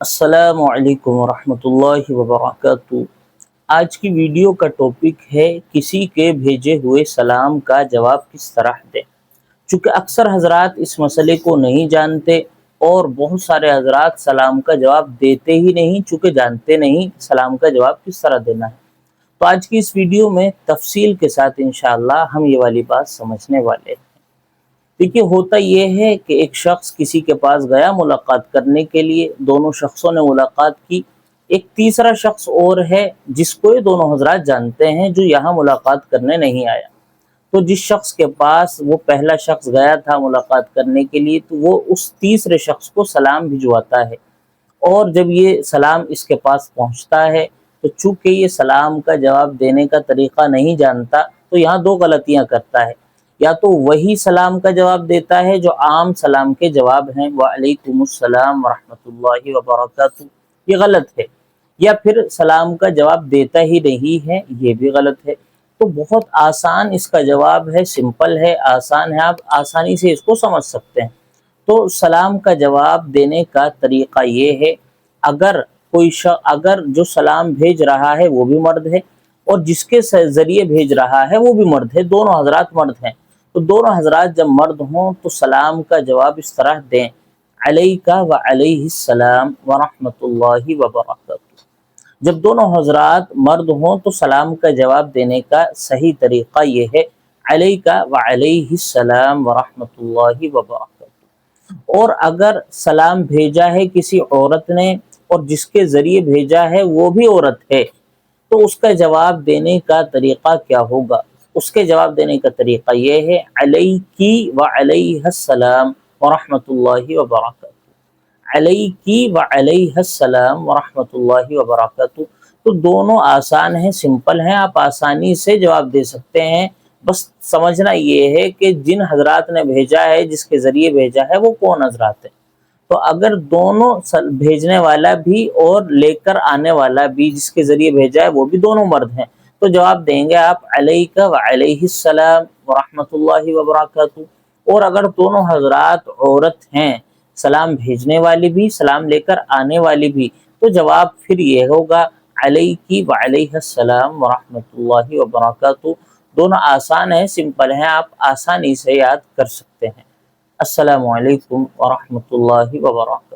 السلام علیکم ورحمۃ اللہ وبرکاتہ۔ آج کی ویڈیو کا ٹاپک ہے کسی کے بھیجے ہوئے سلام کا جواب کس طرح دیں۔ چونکہ اکثر حضرات اس مسئلے کو نہیں جانتے اور بہت سارے حضرات سلام کا جواب دیتے ہی نہیں، چونکہ جانتے نہیں سلام کا جواب کس طرح دینا ہے۔ تو آج کی اس ویڈیو میں تفصیل کے ساتھ انشاءاللہ ہم یہ والی بات سمجھنے والے ہیں۔ دیکھیے، ہوتا یہ ہے کہ ایک شخص کسی کے پاس گیا ملاقات کرنے کے لیے، دونوں شخصوں نے ملاقات کی، ایک تیسرا شخص اور ہے جس کو یہ دونوں حضرات جانتے ہیں جو یہاں ملاقات کرنے نہیں آیا۔ تو جس شخص کے پاس وہ پہلا شخص گیا تھا ملاقات کرنے کے لیے، تو وہ اس تیسرے شخص کو سلام بھجواتا ہے، اور جب یہ سلام اس کے پاس پہنچتا ہے تو چونکہ یہ سلام کا جواب دینے کا طریقہ نہیں جانتا، تو یہاں دو غلطیاں کرتا ہے۔ یا تو وہی سلام کا جواب دیتا ہے جو عام سلام کے جواب ہیں، وعلیکم السلام ورحمۃ اللہ وبرکاتہ، یہ غلط ہے۔ یا پھر سلام کا جواب دیتا ہی نہیں ہے، یہ بھی غلط ہے۔ تو بہت آسان اس کا جواب ہے، سمپل ہے، آسان ہے، آپ آسانی سے اس کو سمجھ سکتے ہیں۔ تو سلام کا جواب دینے کا طریقہ یہ ہے، اگر جو سلام بھیج رہا ہے وہ بھی مرد ہے اور جس کے ذریعے بھیج رہا ہے وہ بھی مرد ہے، دونوں حضرات مرد ہیں، تو دونوں حضرات جب مرد ہوں تو سلام کا جواب اس طرح دیں، علیکہ وعلیہ السلام ورحمۃ اللہ وبرکاتہ۔ جب دونوں حضرات مرد ہوں تو سلام کا جواب دینے کا صحیح طریقہ یہ ہے، علیکہ وعلیہ السلام ورحمۃ اللہ وبرکاتہ۔ اور اگر سلام بھیجا ہے کسی عورت نے اور جس کے ذریعے بھیجا ہے وہ بھی عورت ہے، تو اس کا جواب دینے کا طریقہ کیا ہوگا؟ اس کے جواب دینے کا طریقہ یہ ہے، علیکی وعلیہ السلام ورحمۃ اللہ وبرکاتہ، علیکی وعلیہ السلام ورحمۃ اللہ وبرکاتہ۔ تو دونوں آسان ہیں، سمپل ہیں، آپ آسانی سے جواب دے سکتے ہیں۔ بس سمجھنا یہ ہے کہ جن حضرات نے بھیجا ہے، جس کے ذریعے بھیجا ہے، وہ کون حضرات ہیں۔ تو اگر دونوں بھیجنے والا بھی اور لے کر آنے والا بھی جس کے ذریعے بھیجا ہے وہ بھی دونوں مرد ہیں، تو جواب دیں گے آپ علیکہ وعلیہ السلام ورحمۃ اللہ وبرکاتہ۔ اور اگر دونوں حضرات عورت ہیں، سلام بھیجنے والی بھی سلام لے کر آنے والی بھی، تو جواب پھر یہ ہوگا، علیکی وعلیہ السلام ورحمۃ اللہ وبرکاتہ۔ دونوں آسان ہیں، سمپل ہیں، آپ آسانی سے یاد کر سکتے ہیں۔ السلام علیکم ورحمۃ اللہ وبرکاتہ۔